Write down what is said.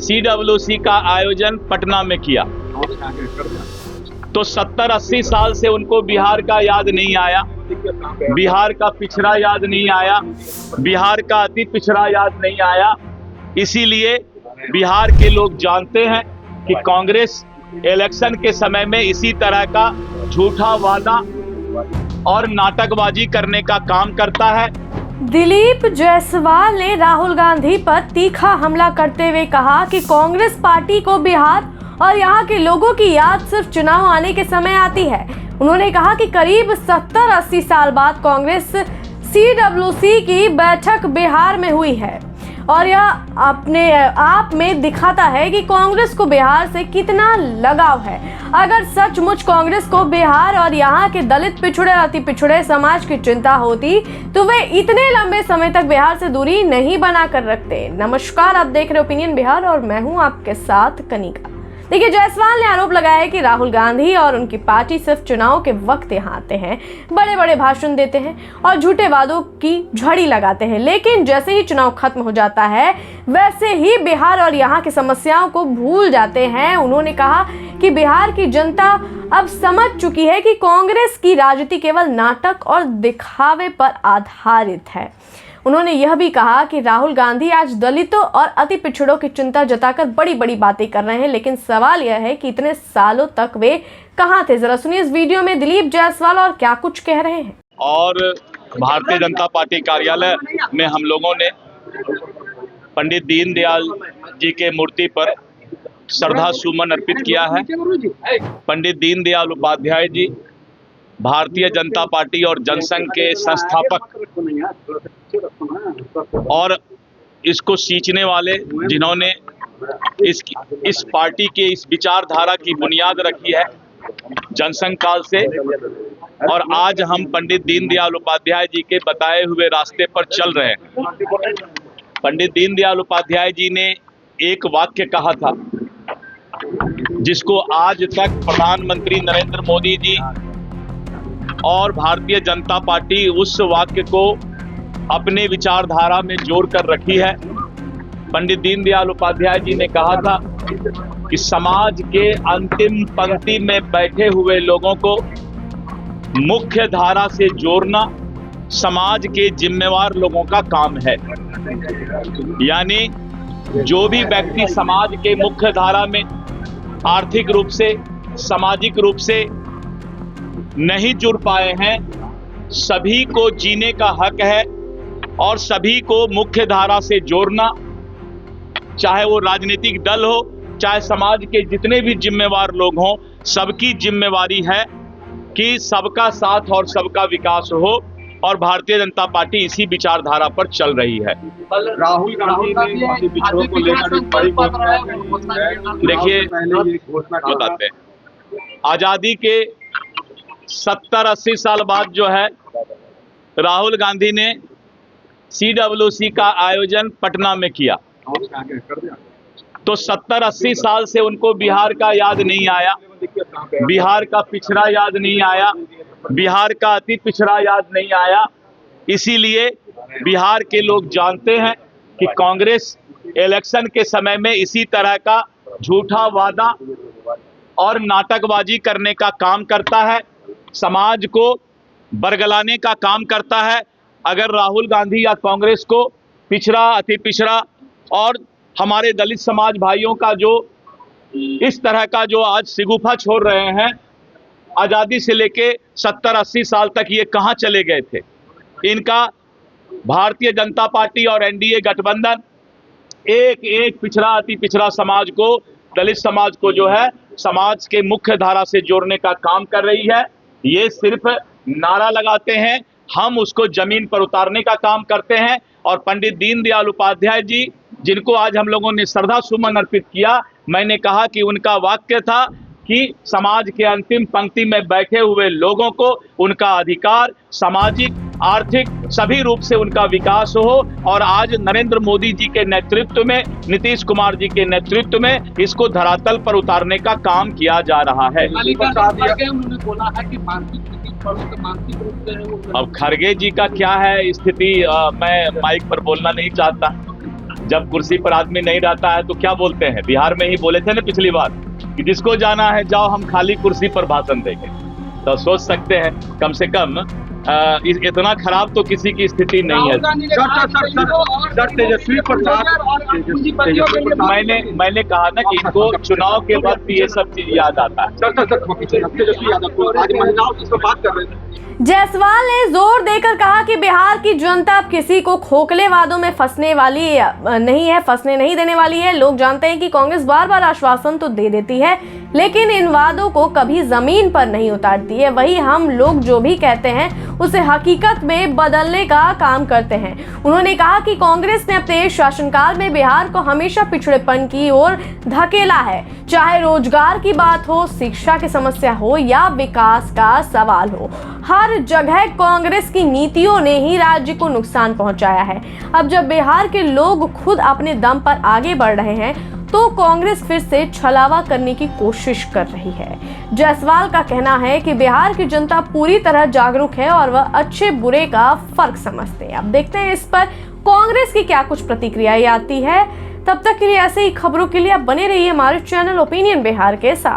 CWC का आयोजन पटना में किया तो 70-80 साल से उनको बिहार का याद नहीं आया, बिहार का पिछड़ा याद नहीं आया, बिहार का अति पिछड़ा याद नहीं आया। इसीलिए बिहार के लोग जानते हैं कि कांग्रेस इलेक्शन के समय में इसी तरह का झूठा वादा और नाटकबाजी करने का काम करता है। दिलीप जायसवाल ने राहुल गांधी पर तीखा हमला करते हुए कहा कि कांग्रेस पार्टी को बिहार और यहाँ के लोगों की याद सिर्फ चुनाव आने के समय आती है। उन्होंने कहा कि करीब 70-80 साल बाद कांग्रेस CWC की बैठक बिहार में हुई है और यह अपने आप में दिखाता है कि कांग्रेस को बिहार से कितना लगाव है। अगर सचमुच कांग्रेस को बिहार और यहाँ के दलित पिछड़े अति पिछड़े समाज की चिंता होती तो वे इतने लंबे समय तक बिहार से दूरी नहीं बना कर रखते। नमस्कार, आप देख रहे ओपिनियन बिहार और मैं हूँ आपके साथ कनिका। देखिए, जायसवाल ने आरोप लगाया है कि राहुल गांधी और उनकी पार्टी सिर्फ चुनाव के वक्त यहाँ आते हैं, बड़े बड़े भाषण देते हैं और झूठे वादों की झड़ी लगाते हैं, लेकिन जैसे ही चुनाव खत्म हो जाता है वैसे ही बिहार और यहाँ की समस्याओं को भूल जाते हैं। उन्होंने कहा कि बिहार की जनता अब समझ चुकी है कि कांग्रेस की राजनीति केवल नाटक और दिखावे पर आधारित है। उन्होंने यह भी कहा कि राहुल गांधी आज दलितों और अति पिछड़ों की चिंता जताकर बड़ी बड़ी बातें कर रहे हैं, लेकिन सवाल यह है कि इतने सालों तक वे कहां थे। जरा सुनिए इस वीडियो में दिलीप जायसवाल और क्या कुछ कह रहे हैं। और भारतीय जनता पार्टी कार्यालय में हम लोगों ने पंडित दीनदयाल जी के मूर्ति पर श्रद्धा सुमन अर्पित किया है। पंडित दीनदयाल उपाध्याय जी भारतीय जनता पार्टी और जनसंघ के संस्थापक और इसको सींचने वाले, जिन्होंने इस पार्टी के इस विचारधारा की बुनियाद रखी है जनसंघ काल से। और आज हम पंडित दीनदयाल उपाध्याय जी के बताए हुए रास्ते पर चल रहे हैं। पंडित दीनदयाल उपाध्याय जी ने एक वाक्य कहा था जिसको आज तक प्रधानमंत्री नरेंद्र मोदी जी और भारतीय जनता पार्टी उस वाक्य को अपने विचारधारा में जोड़ कर रखी है। पंडित दीनदयाल उपाध्याय जी ने कहा था कि समाज के अंतिम पंक्ति में बैठे हुए लोगों को मुख्य धारा से जोड़ना समाज के जिम्मेवार लोगों का काम है। यानी जो भी व्यक्ति समाज के मुख्य धारा में आर्थिक रूप से, सामाजिक रूप से नहीं जुड़ पाए हैं, सभी को जीने का हक है और सभी को मुख्य धारा से जोड़ना, चाहे वो राजनीतिक दल हो, चाहे समाज के जितने भी जिम्मेवार लोग हों, सबकी जिम्मेवारी है कि सबका साथ और सबका विकास हो। और भारतीय जनता पार्टी इसी विचारधारा पर चल रही है। राहुल गांधी ने पिछड़ों को लेकर देखिए, बताते हैं, आजादी के 70-80 साल बाद जो है राहुल गांधी ने CWC का आयोजन पटना में किया तो 70-80 साल से उनको बिहार का याद नहीं आया, बिहार का पिछड़ा याद नहीं आया, बिहार का अति पिछड़ा याद नहीं आया। इसीलिए बिहार के लोग जानते हैं कि कांग्रेस इलेक्शन के समय में इसी तरह का झूठा वादा और नाटकबाजी करने का काम करता है, समाज को बरगलाने का काम करता है। अगर राहुल गांधी या कांग्रेस को पिछड़ा, अति पिछड़ा और हमारे दलित समाज भाइयों का जो इस तरह का जो आज सिगुफा छोड़ रहे हैं, आज़ादी से लेके 70-80 साल तक ये कहां चले गए थे। इनका भारतीय जनता पार्टी और NDA गठबंधन एक एक पिछड़ा, अति पिछड़ा समाज को, दलित समाज को जो है समाज के मुख्य धारा से जोड़ने का काम कर रही है। ये सिर्फ नारा लगाते हैं, हम उसको जमीन पर उतारने का काम करते हैं। और पंडित दीनदयाल उपाध्याय जी, जिनको आज हम लोगों ने श्रद्धा सुमन अर्पित किया, मैंने कहा कि उनका वाक्य था कि समाज के अंतिम पंक्ति में बैठे हुए लोगों को उनका अधिकार, सामाजिक, आर्थिक सभी रूप से उनका विकास हो। और आज नरेंद्र मोदी जी के नेतृत्व में, नीतीश कुमार जी के नेतृत्व में इसको धरातल पर उतारने का काम किया जा रहा है। उन्होंने बोला है कि मानसिक रूप से अब खरगे जी का क्या है स्थिति, मैं माइक पर बोलना नहीं चाहता। जब कुर्सी पर आदमी नहीं रहता है तो क्या बोलते हैं? बिहार में ही बोले थे ना पिछली बार कि जिसको जाना है जाओ, हम खाली कुर्सी पर भाषण देंगे। तो सोच सकते हैं कम से कम इतना खराब तो किसी की स्थिति नहीं है। तेजस्वी प्रसाद मैंने कहा ना कि इनको चुनाव के वक्त ये सब चीज याद आता है। तेजस्वी यादव आज महिलाओं की बात कर रहे थे। जायसवाल ने जोर देकर कहा कि बिहार की जनता अब किसी को खोखले वादों में फंसने नहीं देने वाली है। लोग जानते हैं कि कांग्रेस बार बार आश्वासन तो दे देती है, लेकिन इन वादों को कभी जमीन पर नहीं उतारती है। वही हम लोग जो भी कहते हैं उसे हकीकत में बदलने का काम करते हैं। उन्होंने कहा कि कांग्रेस ने अपने शासनकाल में बिहार को हमेशा पिछड़ेपन की ओर धकेला है, चाहे रोजगार की बात हो, शिक्षा की समस्या हो या विकास का सवाल हो। हर जगह कांग्रेस की नीतियों ने ही राज्य को नुकसान पहुंचाया है। अब जब बिहार के लोग खुद अपने दम पर आगे बढ़ रहे हैं तो कांग्रेस फिर से छलावा करने की कोशिश कर रही है। जायसवाल का कहना है कि बिहार की जनता पूरी तरह जागरूक है और वह अच्छे बुरे का फर्क समझते हैं। अब देखते हैं इस पर कांग्रेस की क्या कुछ प्रतिक्रियाएं आती है। तब तक के लिए ऐसे ही खबरों के लिए आप बने रहिए हमारे चैनल ओपिनियन बिहार के साथ।